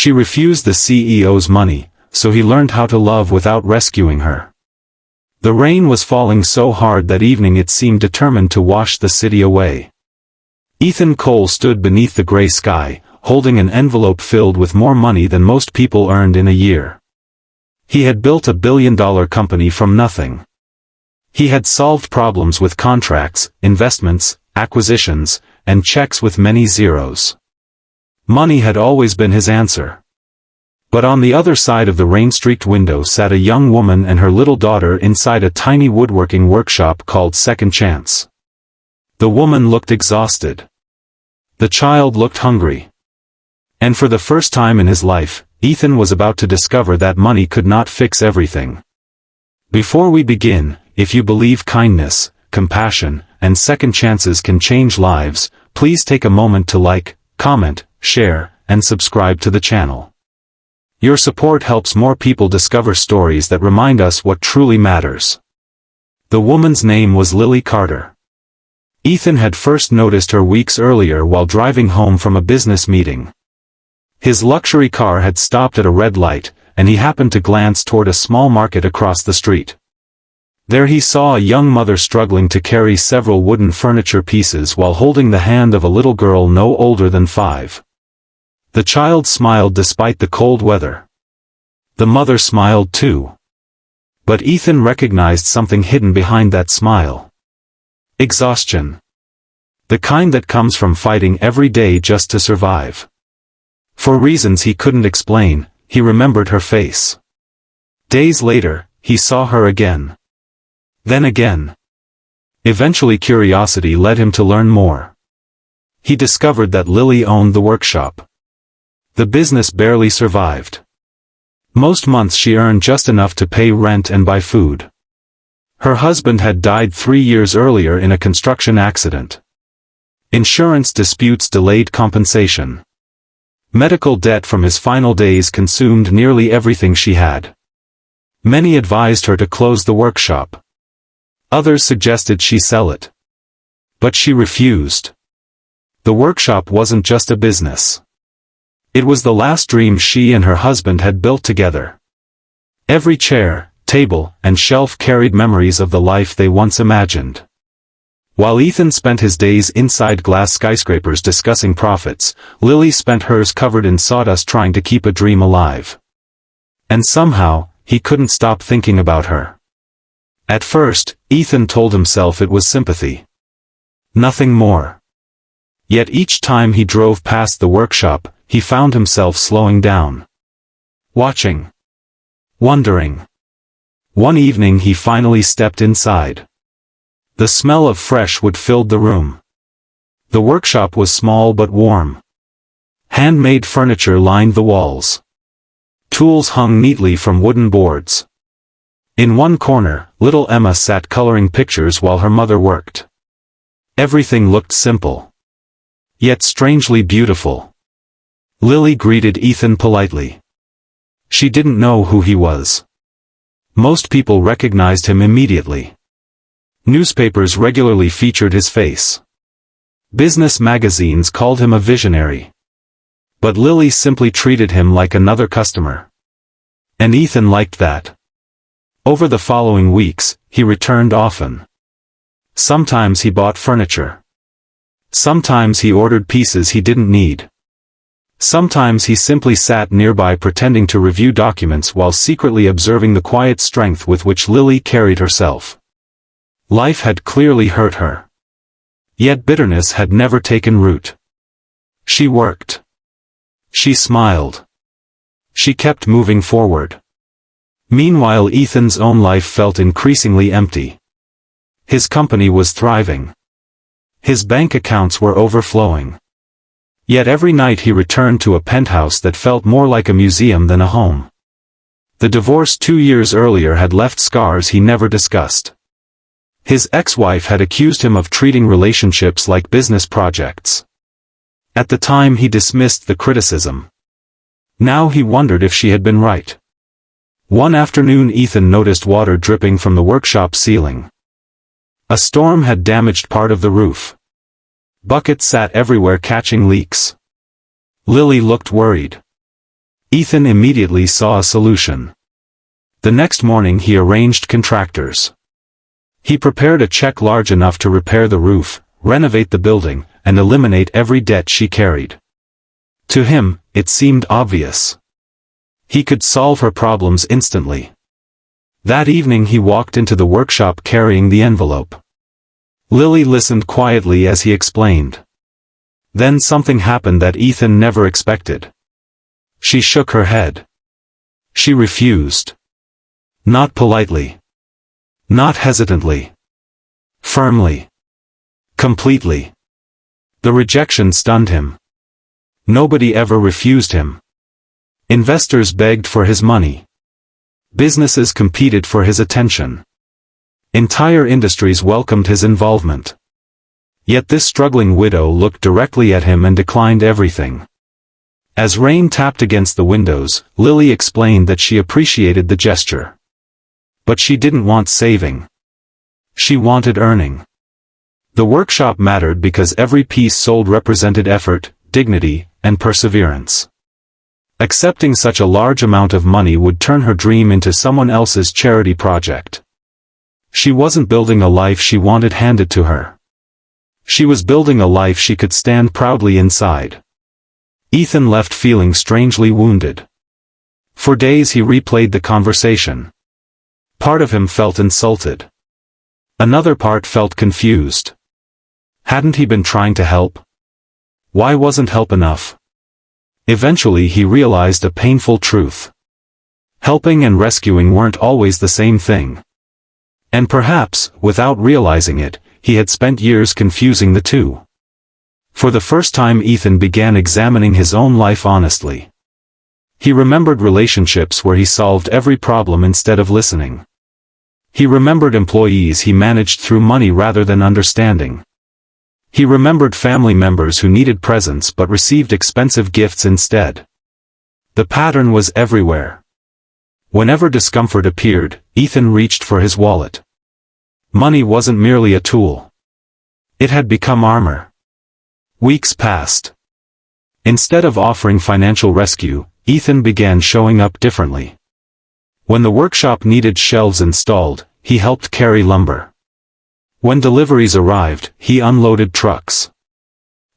She refused the CEO's money, so he learned how to love without rescuing her. The rain was falling so hard that evening it seemed determined to wash the city away. Ethan Cole stood beneath the gray sky, holding an envelope filled with more money than most people earned in a year. He had built a billion-dollar company from nothing. He had solved problems with contracts, investments, acquisitions, and checks with many zeros. Money had always been his answer. But on the other side of the rain-streaked window sat a young woman and her little daughter inside a tiny woodworking workshop called Second Chance. The woman looked exhausted. The child looked hungry. And for the first time in his life, Ethan was about to discover that money could not fix everything. Before we begin, if you believe kindness, compassion, and second chances can change lives, please take a moment to like, comment, share, and subscribe to the channel. Your support helps more people discover stories that remind us what truly matters. The woman's name was Lily Carter. Ethan had first noticed her weeks earlier while driving home from a business meeting. His luxury car had stopped at a red light, and he happened to glance toward a small market across the street. There he saw a young mother struggling to carry several wooden furniture pieces while holding the hand of a little girl no older than 5. The child smiled despite the cold weather. The mother smiled too. But Ethan recognized something hidden behind that smile. Exhaustion. The kind that comes from fighting every day just to survive. For reasons he couldn't explain, he remembered her face. Days later, he saw her again. Then again. Eventually curiosity led him to learn more. He discovered that Lily owned the workshop. The business barely survived. Most months she earned just enough to pay rent and buy food. Her husband had died 3 years earlier in a construction accident. Insurance disputes delayed compensation. Medical debt from his final days consumed nearly everything she had. Many advised her to close the workshop. Others suggested she sell it. But she refused. The workshop wasn't just a business. It was the last dream she and her husband had built together. Every chair, table, and shelf carried memories of the life they once imagined. While Ethan spent his days inside glass skyscrapers discussing profits, Lily spent hers covered in sawdust trying to keep a dream alive. And somehow, he couldn't stop thinking about her. At first, Ethan told himself it was sympathy. Nothing more. Yet each time he drove past the workshop, he found himself slowing down. Watching. Wondering. One evening he finally stepped inside. The smell of fresh wood filled the room. The workshop was small but warm. Handmade furniture lined the walls. Tools hung neatly from wooden boards. In one corner, little Emma sat coloring pictures while her mother worked. Everything looked simple. Yet strangely beautiful. Lily greeted Ethan politely. She didn't know who he was. Most people recognized him immediately. Newspapers regularly featured his face. Business magazines called him a visionary. But Lily simply treated him like another customer. And Ethan liked that. Over the following weeks, he returned often. Sometimes he bought furniture. Sometimes he ordered pieces he didn't need. Sometimes he simply sat nearby pretending to review documents while secretly observing the quiet strength with which Lily carried herself. Life had clearly hurt her. Yet bitterness had never taken root. She worked. She smiled. She kept moving forward. Meanwhile, Ethan's own life felt increasingly empty. His company was thriving. His bank accounts were overflowing. Yet every night he returned to a penthouse that felt more like a museum than a home. The divorce 2 years earlier had left scars he never discussed. His ex-wife had accused him of treating relationships like business projects. At the time he dismissed the criticism. Now he wondered if she had been right. One afternoon Ethan noticed water dripping from the workshop ceiling. A storm had damaged part of the roof. Buckets sat everywhere catching leaks. Lily looked worried. Ethan immediately saw a solution. The next morning he arranged contractors. He prepared a check large enough to repair the roof, renovate the building, and eliminate every debt she carried. To him, it seemed obvious. He could solve her problems instantly. That evening he walked into the workshop carrying the envelope. Lily listened quietly as he explained. Then something happened that Ethan never expected. She shook her head. She refused. Not politely. Not hesitantly. Firmly. Completely. The rejection stunned him. Nobody ever refused him. Investors begged for his money. Businesses competed for his attention. Entire industries welcomed his involvement. Yet this struggling widow looked directly at him and declined everything. As rain tapped against the windows, Lily explained that she appreciated the gesture. But she didn't want saving. She wanted earning. The workshop mattered because every piece sold represented effort, dignity, and perseverance. Accepting such a large amount of money would turn her dream into someone else's charity project. She wasn't building a life she wanted handed to her. She was building a life she could stand proudly inside. Ethan left feeling strangely wounded. For days he replayed the conversation. Part of him felt insulted. Another part felt confused. Hadn't he been trying to help? Why wasn't help enough? Eventually he realized a painful truth. Helping and rescuing weren't always the same thing. And perhaps, without realizing it, he had spent years confusing the two. For the first time Ethan began examining his own life honestly. He remembered relationships where he solved every problem instead of listening. He remembered employees he managed through money rather than understanding. He remembered family members who needed presents but received expensive gifts instead. The pattern was everywhere. Whenever discomfort appeared, Ethan reached for his wallet. Money wasn't merely a tool. It had become armor. Weeks passed. Instead of offering financial rescue, Ethan began showing up differently. When the workshop needed shelves installed, he helped carry lumber. When deliveries arrived, he unloaded trucks.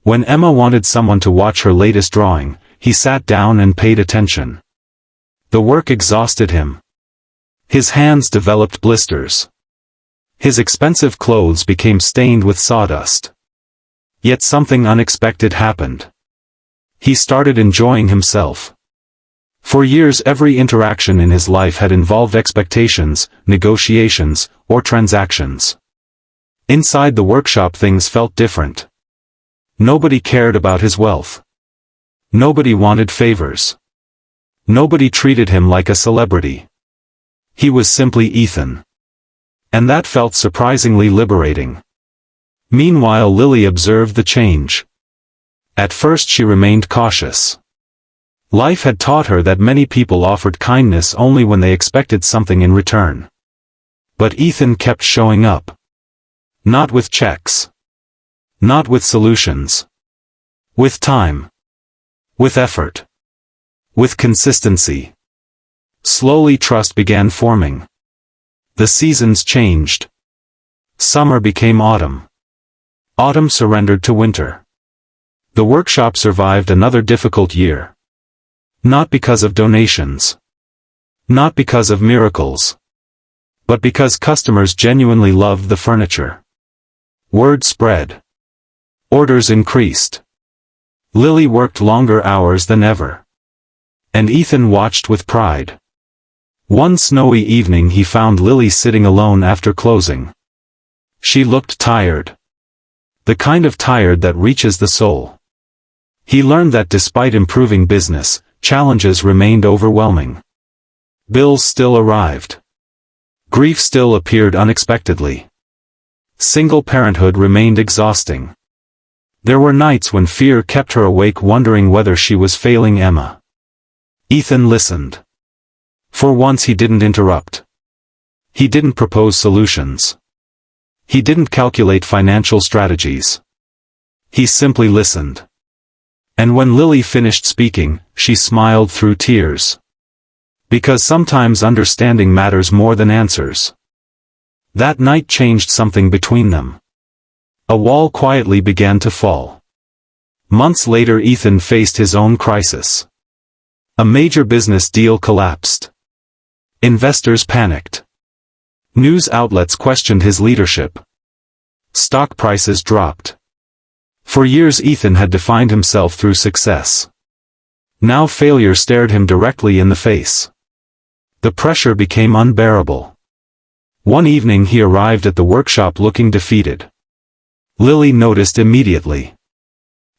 When Emma wanted someone to watch her latest drawing, he sat down and paid attention. The work exhausted him. His hands developed blisters. His expensive clothes became stained with sawdust. Yet something unexpected happened. He started enjoying himself. For years every interaction in his life had involved expectations, negotiations, or transactions. Inside the workshop things felt different. Nobody cared about his wealth. Nobody wanted favors. Nobody treated him like a celebrity. He was simply Ethan. And that felt surprisingly liberating. Meanwhile Lily observed the change. At first she remained cautious. Life had taught her that many people offered kindness only when they expected something in return. But Ethan kept showing up. Not with checks. Not with solutions. With time. With effort. With consistency. Slowly trust began forming. The seasons changed. Summer became autumn. Autumn surrendered to winter. The workshop survived another difficult year. Not because of donations. Not because of miracles. But because customers genuinely loved the furniture. Word spread. Orders increased. Lily worked longer hours than ever. And Ethan watched with pride. One snowy evening he found Lily sitting alone after closing. She looked tired. The kind of tired that reaches the soul. He learned that despite improving business, challenges remained overwhelming. Bills still arrived. Grief still appeared unexpectedly. Single parenthood remained exhausting. There were nights when fear kept her awake wondering whether she was failing Emma. Ethan listened. For once he didn't interrupt. He didn't propose solutions. He didn't calculate financial strategies. He simply listened. And when Lily finished speaking, she smiled through tears. Because sometimes understanding matters more than answers. That night changed something between them. A wall quietly began to fall. Months later Ethan faced his own crisis. A major business deal collapsed. Investors panicked. News outlets questioned his leadership. Stock prices dropped. For years Ethan had defined himself through success. Now failure stared him directly in the face. The pressure became unbearable. One evening he arrived at the workshop looking defeated. Lily noticed immediately.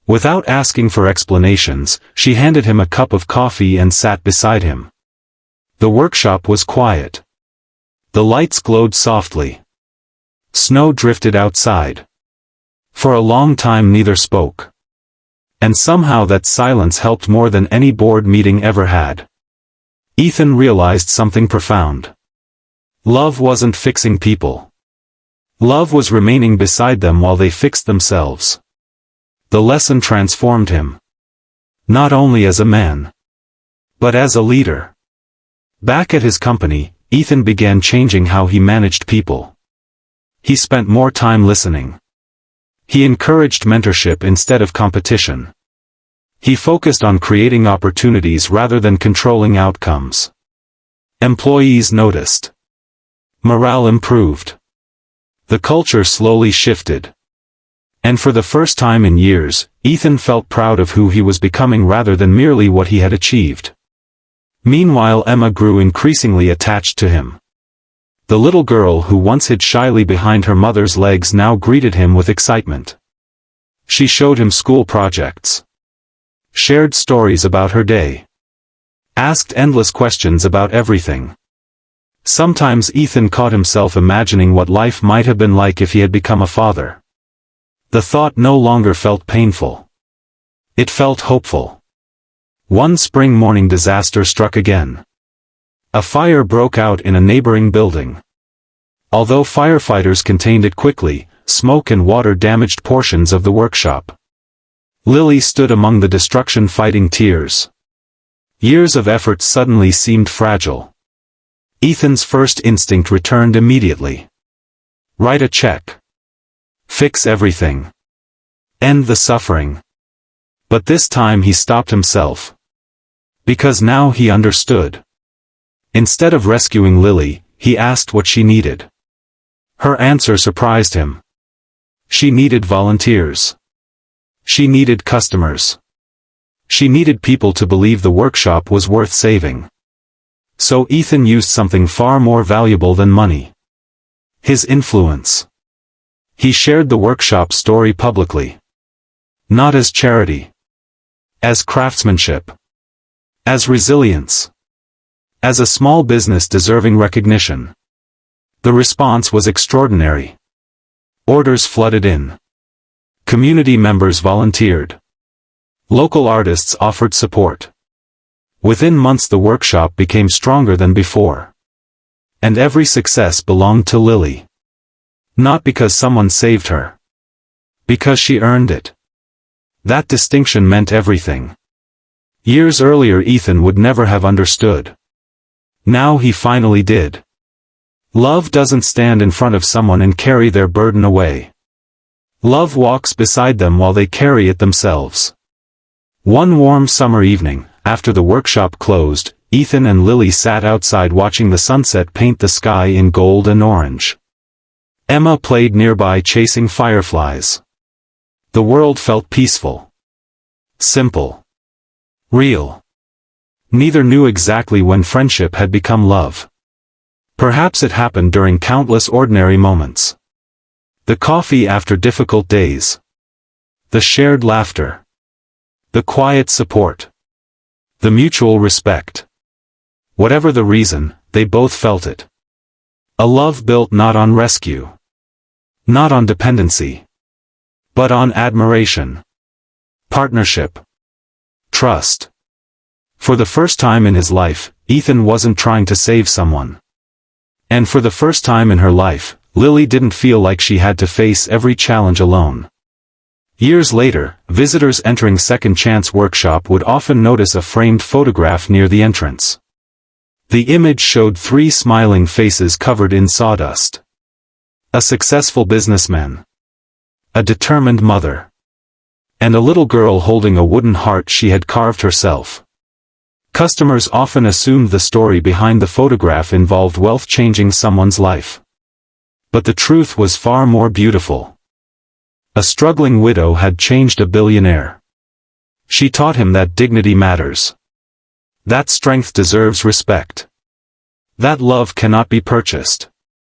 Without asking for explanations, she handed him a cup of coffee and sat beside him. The workshop was quiet. The lights glowed softly. Snow drifted outside. For a long time neither spoke. And somehow that silence helped more than any board meeting ever had. Ethan realized something profound. Love wasn't fixing people. Love was remaining beside them while they fixed themselves. The lesson transformed him. Not only as a man, but as a leader. Back at his company, Ethan began changing how he managed people. He spent more time listening. He encouraged mentorship instead of competition. He focused on creating opportunities rather than controlling outcomes. Employees noticed. Morale improved. The culture slowly shifted. And for the first time in years, Ethan felt proud of who he was becoming rather than merely what he had achieved. Meanwhile Emma grew increasingly attached to him. The little girl who once hid shyly behind her mother's legs now greeted him with excitement. She showed him school projects. Shared stories about her day. Asked endless questions about everything. Sometimes Ethan caught himself imagining what life might have been like if he had become a father. The thought no longer felt painful. It felt hopeful. One spring morning disaster struck again. A fire broke out in a neighboring building. Although firefighters contained it quickly, smoke and water damaged portions of the workshop. Lily stood among the destruction fighting tears. Years of effort suddenly seemed fragile. Ethan's first instinct returned immediately. Write a check. Fix everything. End the suffering. But this time he stopped himself. Because now he understood. Instead of rescuing Lily, he asked what she needed. Her answer surprised him. She needed volunteers. She needed customers. She needed people to believe the workshop was worth saving. So Ethan used something far more valuable than money. His influence. He shared the workshop story publicly. Not as charity. As craftsmanship. As resilience. As a small business deserving recognition. The response was extraordinary. Orders flooded in. Community members volunteered. Local artists offered support. Within months the workshop became stronger than before. And every success belonged to Lily. Not because someone saved her. Because she earned it. That distinction meant everything. Years earlier Ethan would never have understood. Now he finally did. Love doesn't stand in front of someone and carry their burden away. Love walks beside them while they carry it themselves. One warm summer evening, after the workshop closed, Ethan and Lily sat outside watching the sunset paint the sky in gold and orange. Emma played nearby chasing fireflies. The world felt peaceful. Simple. Real. Neither knew exactly when friendship had become love. Perhaps it happened during countless ordinary moments. The coffee after difficult days. The shared laughter. The quiet support. The mutual respect. Whatever the reason, they both felt it. A love built not on rescue. Not on dependency. But on admiration. Partnership. Trust. For the first time in his life, Ethan wasn't trying to save someone. And for the first time in her life, Lily didn't feel like she had to face every challenge alone. Years later, visitors entering Second Chance Workshop would often notice a framed photograph near the entrance. The image showed 3 smiling faces covered in sawdust. A successful businessman. A determined mother. And a little girl holding a wooden heart she had carved herself. Customers often assumed the story behind the photograph involved wealth changing someone's life. But the truth was far more beautiful. A struggling widow had changed a billionaire. She taught him that dignity matters. That strength deserves respect. That love cannot be purchased.